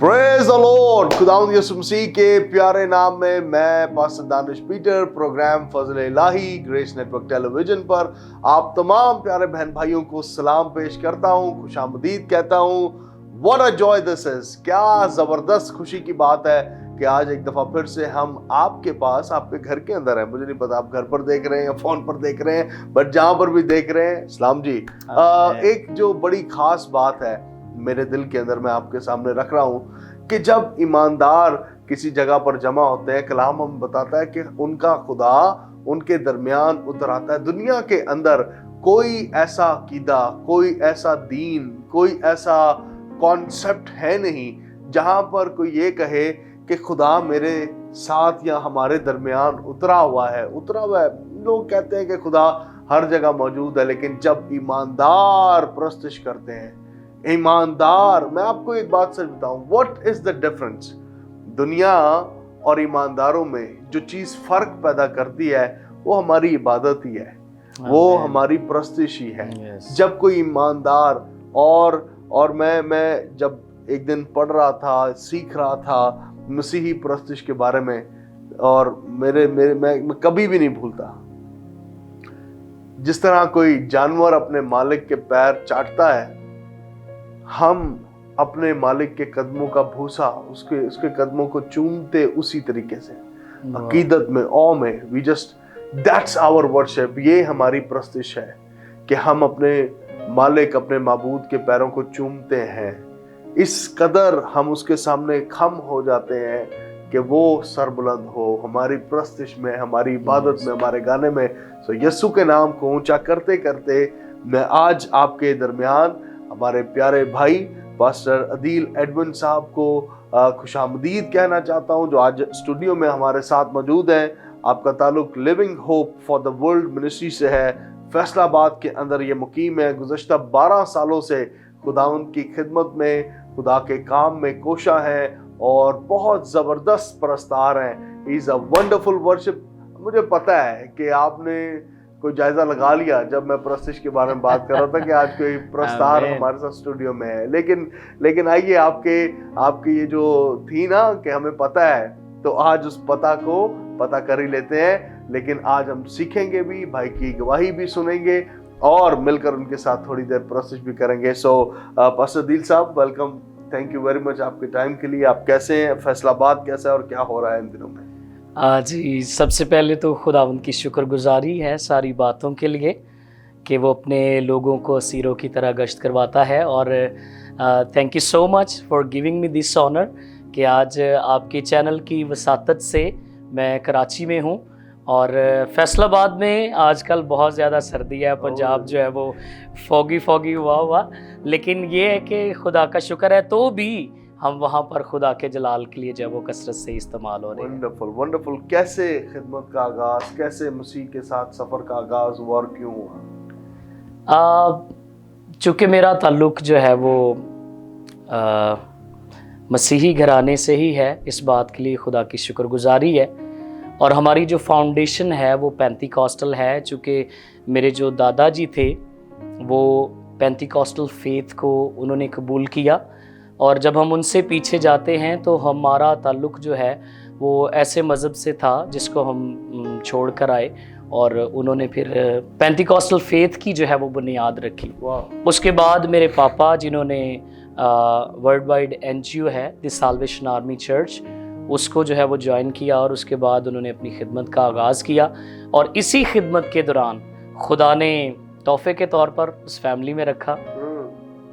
Praise the Lord. खुदावंद यीशु मसीह के प्यारे नाम में मैं pastor Danish Peter program Fazl-e-Ilahi Grace Network Television पर आप तमाम प्यारे बहन भाइयों को सलाम पेश करता हूँ, खुशामदीद कहता हूँ। What a joy this is. क्या जबरदस्त खुशी की बात है कि आज एक दफा फिर से हम आपके पास, आपके घर के अंदर हैं। मुझे नहीं पता आप घर पर देख रहे हैं या फोन पर देख रहे हैं, बट जहां पर भी देख रहे हैं, सलाम जी। एक जो बड़ी खास बात है मेरे दिल के अंदर मैं आपके सामने रख रहा हूं कि जब ईमानदार किसी जगह पर जमा होते हैं, कलाम हम बताता है कि उनका खुदा उनके दरमियान उतर आता है। दुनिया के अंदर कोई ऐसा अकीदा, कोई ऐसा दीन, कोई ऐसा कॉन्सेप्ट है नहीं जहां पर कोई ये कहे कि खुदा मेरे साथ या हमारे दरमियान उतरा हुआ है। लोग कहते हैं कि खुदा हर जगह मौजूद है, लेकिन जब ईमानदार प्रस्तुत करते हैं, ईमानदार, मैं आपको एक बात सच बताऊं, व्हाट इज द डिफरेंस? दुनिया और ईमानदारों में जो चीज फर्क पैदा करती है वो हमारी इबादत ही है, वो हमारी प्रस्तुत ही है। जब कोई ईमानदार और मैं जब एक दिन पढ़ रहा था, सीख रहा था मसीही प्रस्तुत के बारे में, और मैं कभी भी नहीं भूलता जिस तरह कोई जानवर अपने मालिक के पैर चाटता है, हम अपने मालिक के कदमों का भूसा, उसके कदमों को चूमते उसी तरीके से, अकीदत में, औ में। We just, that's our worship. ये हमारी प्रस्तुत है कि हम अपने मालिक, अपने माबूद के पैरों को चूमते हैं। इस कदर हम उसके सामने खम हो जाते हैं कि वो सरबुलंद हो हमारी प्रस्तुत में, हमारी इबादत में, हमारे गाने में। सो यीशु के नाम को ऊंचा करते करते मैं आज आपके दरमियान हमारे प्यारे भाई पास्टर अदील एडविन साहब को खुशामदीद कहना चाहता हूं, जो आज स्टूडियो में हमारे साथ मौजूद हैं। आपका ताल्लुक living hope for the world ministry से है, फैसलाबाद के अंदर ये मुकीम है। गुज़श्ता 12 सालों से खुदावंद की खिदमत में, खुदा के काम में कोशा है और बहुत ज़बरदस्त परस्तार हैं। He is a wonderful worship. मुझे पता है कि आपने कोई जायजा लगा लिया जब मैं प्रस्तुत के बारे में बात कर रहा था कि आज कोई प्रस्तार हमारे साथ स्टूडियो में है, लेकिन आइए आपके ये जो थी ना कि हमें पता है, तो आज उस पता को पता कर ही लेते हैं। लेकिन आज हम सीखेंगे भी, भाई की गवाही भी सुनेंगे और मिलकर उनके साथ थोड़ी देर प्रस्तुत भी करेंगे। सो पास्टर अदील साहब, welcome, thank you very much आपके टाइम के लिए। आप कैसे हैं? फैसलाबाद कैसा है और क्या हो रहा है इन दिनों में? जी, सबसे पहले तो खुदावंद की शुक्रगुजारी है सारी बातों के लिए कि वो अपने लोगों को सीरों की तरह गश्त करवाता है। और thank you so much for giving me this honour कि आज आपके चैनल की वसातत से मैं कराची में हूँ और फैसलाबाद में आजकल बहुत ज़्यादा सर्दी है। पंजाब जो है वो फॉगी हुआ, लेकिन ये है कि खुदा का शुक्र है तो भी हम वहाँ पर खुदा के जलाल के लिए जो है वो कसरत से इस्तेमाल हो रहे हैं। वंडरफुल। कैसे खिदमत का आगाज, कैसे मसीह के साथ सफ़र का आगाज हुआ और क्यों हुआ? चूँकि मेरा ताल्लुक जो है वो मसीही घराने से ही है, इस बात के लिए खुदा की शुक्रगुजारी है। और हमारी जो फाउंडेशन है वो पेंटिकॉस्टल है, चूँकि मेरे जो दादाजी थे वो पेंटिकॉस्टल फेथ को उन्होंने कबूल किया। और जब हम उनसे पीछे जाते हैं तो हमारा ताल्लुक़ जो है वो ऐसे मज़हब से था जिसको हम छोड़ कर आए, और उन्होंने फिर पेंटिकॉस्टल फेथ की जो है वो बुनियाद रखी। उसके बाद मेरे पापा, जिन्होंने वर्ल्ड वाइड NGO है द साल्वेशन आर्मी चर्च, उसको जो है वो ज्वाइन किया, और उसके बाद उन्होंने अपनी खिदमत का आगाज़ किया। और इसी खिदमत के दौरान खुदा ने तोहफे के तौर पर उस फैमिली में रखा।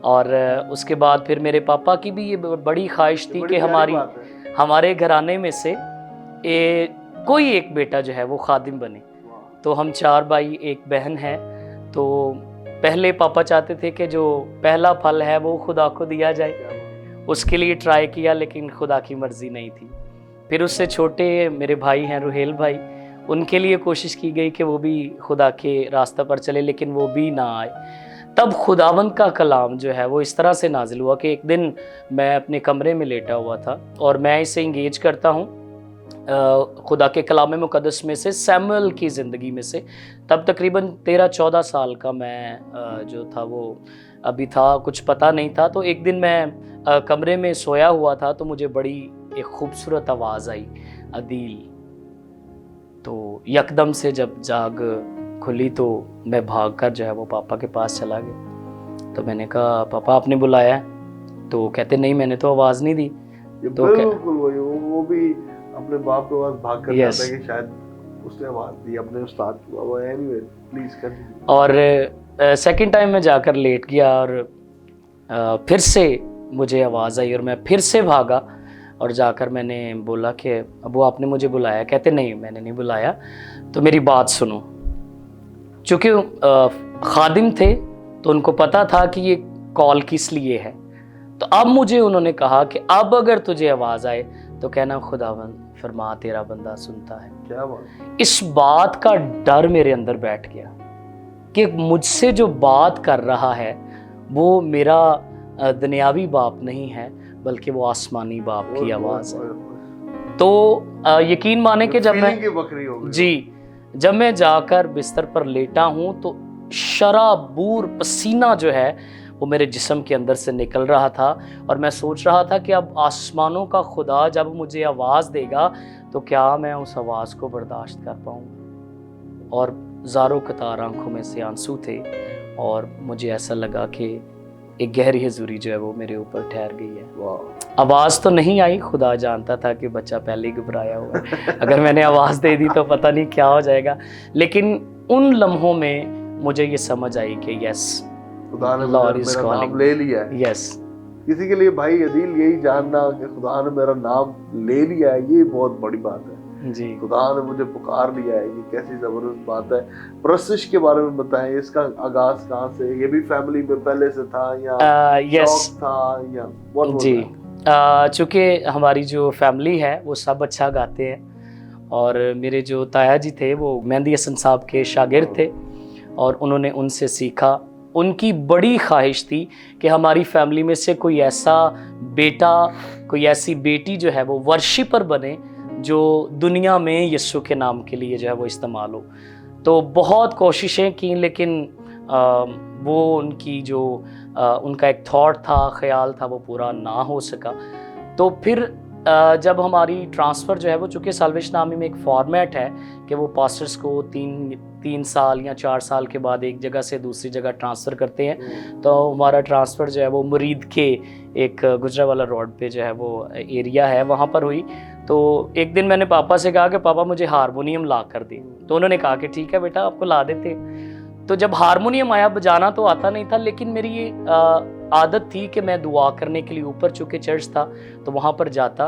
और उसके बाद फिर मेरे पापा की भी ये बड़ी ख्वाहिश थी कि हमारे घराने में से कोई एक बेटा जो है वो खादिम बने। तो हम 4 भाई, 1 बहन है। तो पहले पापा चाहते थे कि जो पहला फल है वो खुदा को दिया जाए, उसके लिए ट्राई किया, लेकिन खुदा की मर्ज़ी नहीं थी। फिर उससे छोटे मेरे भाई हैं, रुहेल भाई, उनके लिए कोशिश की गई कि वो भी खुदा के रास्ते पर चले, लेकिन वो भी ना आए। तब खुदावंद का कलाम जो है वो इस तरह से नाजिल हुआ कि एक दिन मैं अपने कमरे में लेटा हुआ था और मैं इसे इंगेज करता हूँ खुदा के कलाम मुक़द्दस में से, सैमुअल की ज़िंदगी में से। तब तकरीबन 13-14 साल का मैं जो था वो अभी था, कुछ पता नहीं था। तो एक दिन मैं कमरे में सोया हुआ था तो मुझे बड़ी एक खूबसूरत आवाज़ आई, अदील। तो यकदम से जब जाग खुली तो मैं भागकर जो है वो पापा के पास चला गया। तो मैंने कहा पापा आपने बुलाया है? तो कहते नहीं मैंने तो आवाज़ नहीं दी। तो बिल्कुल वही, वो भी अपने बाप के पास भाग कर जाता है कि शायद उसने आवाज़ दी अपने उस्ताद को। Anyway please continue. और सेकंड टाइम मैं जाकर लेट गया और फिर से मुझे आवाज़ आई और मैं फिर से भागा और जाकर मैंने बोला कि अबू आपने मुझे बुलाया? कहते नहीं मैंने नहीं बुलाया। तो मेरी बात सुनो। चूँकि खादिम थे तो उनको पता था कि ये कॉल किस लिए है। तो अब मुझे उन्होंने कहा कि अब अगर तुझे आवाज़ आए तो कहना खुदावंद फरमा तेरा बंदा सुनता है। क्या बात? इस बात का डर मेरे अंदर बैठ गया कि मुझसे जो बात कर रहा है वो मेरा दुनियावी बाप नहीं है बल्कि वो आसमानी बाप की आवाज़ है। तो यकीन माने कि जब मैं जाकर बिस्तर पर लेटा हूं तो शराबूर पसीना जो है वो मेरे जिस्म के अंदर से निकल रहा था और मैं सोच रहा था कि अब आसमानों का खुदा जब मुझे आवाज़ देगा तो क्या मैं उस आवाज़ को बर्दाश्त कर पाऊंगा। और ज़ारों कतार आंखों में से आंसू थे और मुझे ऐसा लगा कि एक गहरी हजूरी जो है वो मेरे ऊपर ठहर गई है। आवाज़ तो नहीं आई, खुदा जानता था कि बच्चा पहले ही घबराया हुआ अगर मैंने आवाज़ दे दी तो पता नहीं क्या हो जाएगा। लेकिन उन लम्हों में मुझे ये समझ आई कि यस खुदा ने मेरा नाम ले लिया है। यस किसी के लिए भाई अदील यही जानना कि खुदा ने मेरा नाम ले लिया है, ये बहुत बड़ी बात है जी। खुदा ने मुझे पुकार लिया है, ये कैसी जबरदस्त बात है। परस्तिश के बारे में बताएं, इसका आगाज कहाँ से? ये भी फैमिली में पहले से था या शौक था या what जी? चूँकि हमारी जो फैमिली है वो सब अच्छा गाते हैं और मेरे जो ताया जी थे वो मेहंदी हसन साहब के शागिर्द थे और उन्होंने उनसे सीखा। उनकी बड़ी ख्वाहिश थी कि हमारी फैमिली में से कोई ऐसा बेटा, कोई ऐसी बेटी जो है वो वर्शिपर बने जो दुनिया में यीशु के नाम के लिए जो है वो इस्तेमाल हो। तो बहुत कोशिशें की लेकिन वो उनकी जो उनका एक थॉट था, ख्याल था, वो पूरा ना हो सका। तो फिर जब हमारी ट्रांसफ़र जो है वो, चूँकि साल्वेशन आर्मी में एक फॉर्मेट है कि वो पास्टर्स को तीन साल या 4 साल के बाद एक जगह से दूसरी जगह ट्रांसफ़र करते हैं। तो हमारा ट्रांसफ़र जो है वो मुरीद के एक गुजरावाला रोड पे जो है वो एरिया है वहाँ पर हुई। तो एक दिन मैंने पापा से कहा कि पापा मुझे हारमोनियम ला कर दे। तो उन्होंने कहा कि ठीक है बेटा आपको ला देते। तो जब हारमोनियम आया, बजाना तो आता नहीं था लेकिन मेरी ये आदत थी कि मैं दुआ करने के लिए ऊपर, चूँकि चर्च था तो वहाँ पर जाता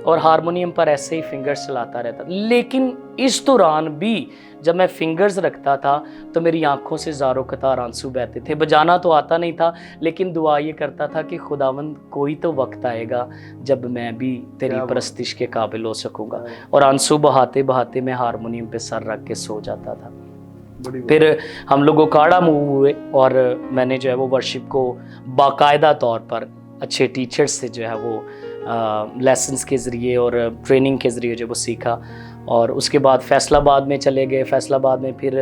और हारमोनियम पर ऐसे ही फिंगर्स चलाता रहता। लेकिन इस दौरान भी जब मैं फिंगर्स रखता था तो मेरी आंखों से ज़ारों कतार आंसू बहते थे। बजाना तो आता नहीं था लेकिन दुआ ये करता था कि खुदावंद कोई तो वक्त आएगा जब मैं भी तेरी परस्तिश के काबिल हो सकूँगा। और आंसू बहाते बहाते मैं हारमोनियम पे सर रख के सो जाता था। फिर हम लोग काड़ा मूव हुए और मैंने जो है वो वर्शिप को बाकायदा तौर पर अच्छे टीचर्स से जो है वो लेसन्स के ज़रिए और ट्रेनिंग के ज़रिए जो वो सीखा। और उसके बाद फैसलाबाद में चले गए। फैसलाबाद में फिर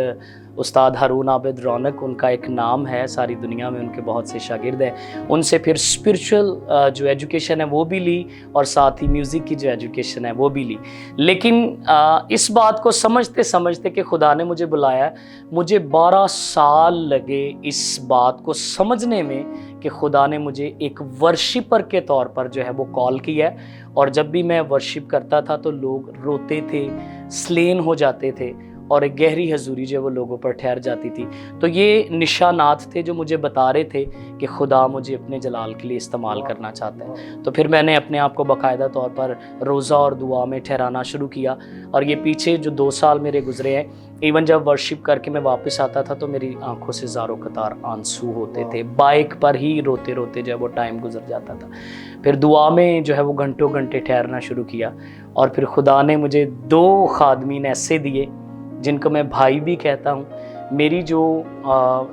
उस्ताद हारून आबिद रौनक, उनका एक नाम है सारी दुनिया में, उनके बहुत से शागिर्द हैं। उनसे फिर स्पिरिचुअल जो एजुकेशन है वो भी ली और साथ ही म्यूज़िक की जो एजुकेशन है वो भी ली। लेकिन इस बात को समझते समझते कि खुदा ने मुझे बुलाया, मुझे 12 साल लगे इस बात को समझने में कि खुदा ने मुझे एक वर्शिपर के तौर पर जो है वो कॉल किया है। और जब भी मैं वर्शिप करता था तो लोग रोते थे, स्लेन हो जाते थे और एक गहरी हजूरी जो वो लोगों पर ठहर जाती थी। तो ये निशानात थे जो मुझे बता रहे थे कि खुदा मुझे अपने जलाल के लिए इस्तेमाल करना चाहता है। तो फिर मैंने अपने आप को बाकायदा तौर पर रोज़ा और दुआ में ठहराना शुरू किया। और ये पीछे जो 2 साल मेरे गुजरे हैं, इवन जब वर्शिप करके मैं वापस आता था तो मेरी आंखों से ज़ारों कतार आंसू होते थे। बाइक पर ही रोते रोते जो है वो टाइम गुजर जाता था। फिर दुआ में जो है वो घंटों घंटे ठहरना शुरू किया। और फिर खुदा ने मुझे 2 खादमीन ऐसे दिए जिनको मैं भाई भी कहता हूँ। मेरी जो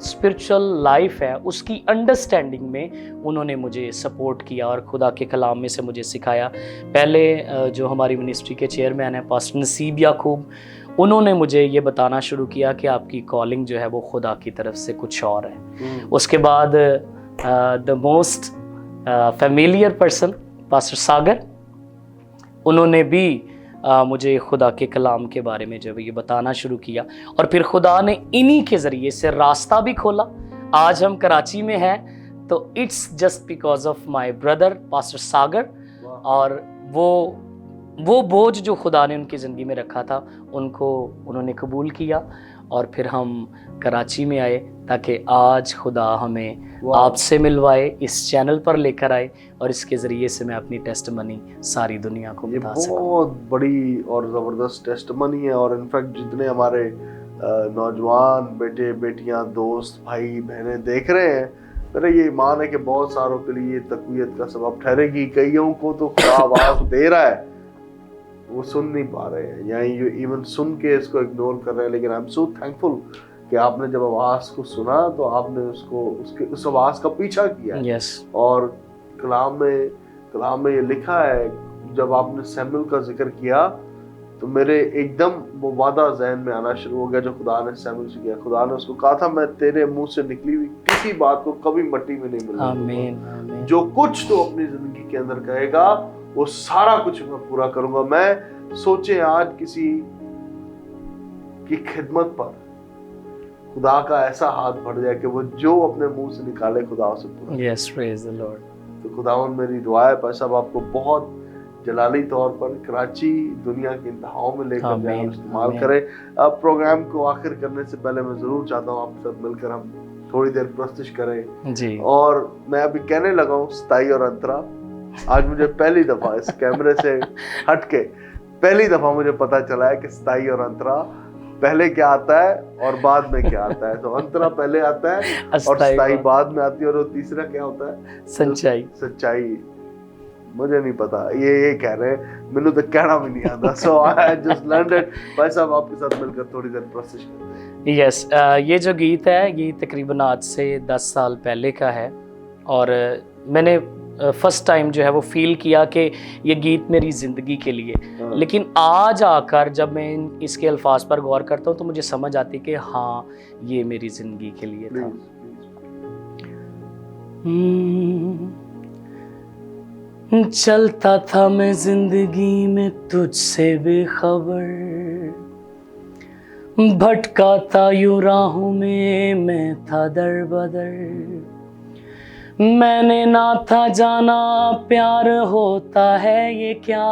स्पिरिचुअल लाइफ है उसकी अंडरस्टैंडिंग में उन्होंने मुझे सपोर्ट किया और खुदा के कलाम में से मुझे सिखाया। पहले जो हमारी मिनिस्ट्री के चेयरमैन हैं पास्टर नसीब याकूब, उन्होंने मुझे ये बताना शुरू किया कि आपकी कॉलिंग जो है वो खुदा की तरफ से कुछ और है। उसके बाद the most familiar person pastor Sagar, उन्होंने भी मुझे खुदा के कलाम के बारे में जब ये बताना शुरू किया, और फिर खुदा ने इन्हीं के ज़रिए से रास्ता भी खोला। आज हम कराची में हैं तो it's just because of my brother pastor Sagar, और वो बोझ जो खुदा ने उनकी ज़िंदगी में रखा था उनको उन्होंने कबूल किया, और फिर हम कराची में आए ताकि आज खुदा हमें आपसे मिलवाए, इस चैनल पर लेकर आए, और इसके ज़रिए से मैं अपनी टेस्टमनी सारी दुनिया को बता सकूं। बहुत बड़ी और ज़बरदस्त टेस्टमनी है। और इनफैक्ट जितने हमारे नौजवान बेटे बेटियां, दोस्त, भाई बहनें देख रहे हैं, मेरा ये ईमान है कि बहुत सारों के लिए तक़वियत का सबब ठहरेगी। कईयों को तो खुदा आवाज़ दे रहा है, वो सुन नहीं पा रहे हैं, या इवन सुन के इसको इग्नोर कर रहे हैं। लेकिन आई एम सो थैंकफुल कि आपने जब आवाज़ को सुना तो आपने उस आवाज़ का पीछा किया। yes. और कलाम में ये लिखा है, जब आपने सैमुअल का जिक्र किया तो मेरे एकदम वो वादा जहन में आना शुरू हो गया जो खुदा ने सैमुअल से किया। खुदा ने उसको कहा था, मैं तेरे मुंह से निकली हुई किसी बात को कभी मिट्टी में नहीं मिलने दूंगा। जो कुछ तो अपनी जिंदगी के अंदर कहेगा वो सारा कुछ मैं पूरा करूंगा। मैं सोचे आज किसी की खिदमत पर खुदा का ऐसा हाथ बढ़ जाए कि वो जो अपने मुंह से निकाले खुदा उसे पूरा। Yes, praise the Lord. तो खुदावन मेरी दुआ है भाई साहब आपको बहुत जलाली तौर पर कराची दुनिया के इंतहाओं में लेकर जाए, इस्तेमाल करें। अब प्रोग्राम को आखिर करने से पहले मैं जरूर चाहता हूँ आपके साथ मिलकर हम थोड़ी देर प्रस्तुत करें जी। और मैं अभी कहने लगा हूँ स्ताई और अंतरा। आज मुझे पहली दफा इस कैमरे से हटके पहली दफा मुझे पता चला है कि स्ताई और अंतरा पहले क्या आता है और बाद में क्या आता है। तो अंतरा पहले आता है और स्ताई बाद में आती है, और वो तीसरा क्या होता है? सच्चाई। मुझे नहीं पता, ये कह रहे हैं, मैंने तो कहना भी नहीं आता। सो आई जस्ट लर्नड इट। भाई साहब आपके साथ मिलकर थोड़ी देर प्रोसेस करते हैं। यस, ये जो गीत है ये तकरीबन आज से 10 साल पहले का है, और मैंने फर्स्ट टाइम जो है वो फील किया कि ये गीत मेरी ज़िंदगी के लिए। लेकिन आज आकर जब मैं इसके अल्फाज पर गौर करता हूँ तो मुझे समझ आती कि हाँ ये मेरी ज़िंदगी के लिए था। चलता था मैं जिंदगी में तुझसे बेखबर, भटका था यूं राहों में मैं था दर बदर। मैंने ना था जाना प्यार होता है ये क्या,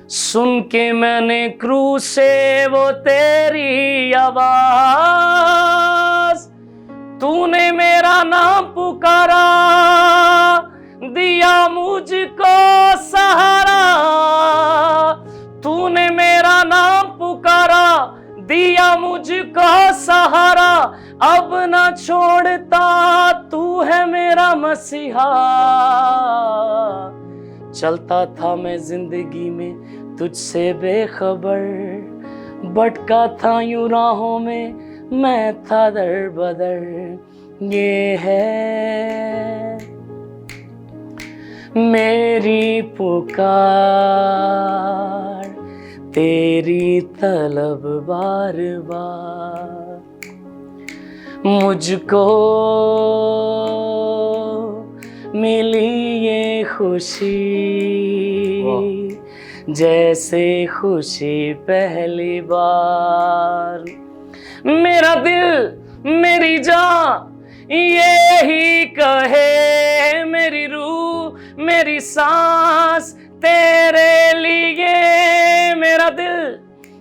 सुन के मैंने क्रूज से वो तेरी आवाज। तूने मेरा नाम पुकारा, दिया मुझको सहारा। तूने मेरा नाम पुकारा, दिया मुझको सहारा। अब ना छोड़ता, तू है मेरा मसीहा। चलता था मैं जिंदगी में तुझसे बेखबर, भटका था यूं राहों में मैं था दर बदर। ये है मेरी पुकार, तेरी तलब बार बार। मुझको मिली ये खुशी, जैसे खुशी पहली बार। मेरा दिल मेरी जान यही कहे, मेरी रूह मेरी सांस तेरे लिए। मेरा दिल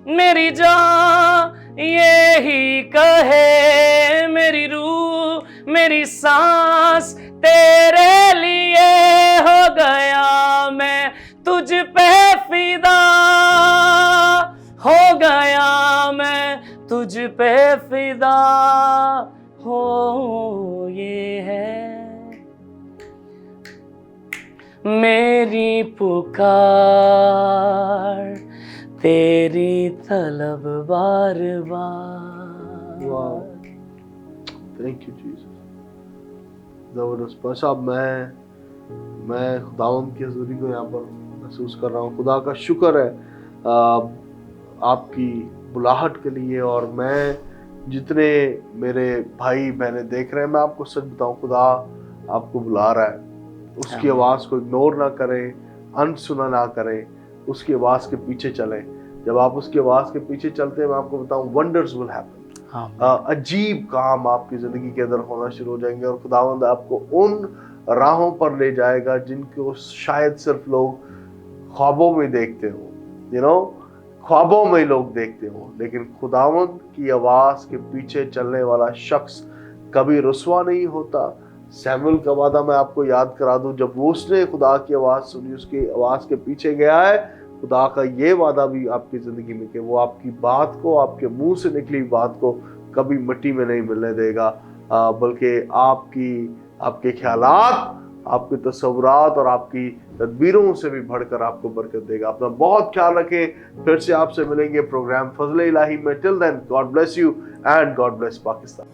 मेरी जान यही कहे, मेरी रूह मेरी सांस तेरे लिए। हो गया मैं तुझ पे फिदा, हो गया मैं तुझ पे फिदा। हो ये है मेरी पुकार, तेरी तलब बार बार। Thank you Jesus. जबरदस्त। बस अब मैं खुदावंद की हज़ूरी को यहाँ पर महसूस कर रहा हूँ। खुदा का शुक्र है आपकी बुलाहट के लिए, और मैं जितने मेरे भाई बहनें देख रहे हैं, मैं आपको सच बताऊं, खुदा आपको बुला रहा है। उसकी आवाज़ को इग्नोर ना करें, अनसुना ना करें, उसकी आवाज़ के पीछे चलें। जब आप उसकी आवाज़ के पीछे चलते हैं, मैं आपको बताऊं, वंडर्स विल हैपन। अजीब काम आपकी ज़िंदगी के अंदर होना शुरू हो जाएंगे, और खुदावंद आपको उन राहों पर ले जाएगा जिनको शायद सिर्फ लोग ख्वाबों में देखते हो, ख्वाबों में लोग देखते हो, लेकिन खुदावंद की आवाज़ के पीछे चलने वाला शख्स कभी रुस्वा नहीं होता। सैमुअल का वादा मैं आपको याद करा दूं, जब वो उसने खुदा की आवाज़ सुनी, उसकी आवाज़ के पीछे गया है, खुदा का ये वादा भी आपकी ज़िंदगी में कि वो आपकी बात को, आपके मुंह से निकली बात को कभी मिट्टी में नहीं मिलने देगा, बल्कि आपके ख्यालात, आपके तस्वुरात और आपकी तदबीरों से भी बढ़कर आपको बरकत देगा। अपना बहुत ख्याल रखें। फिर से आपसे मिलेंगे प्रोग्राम फजल-ए-इलाही में। Till then, God bless you and God bless Pakistan.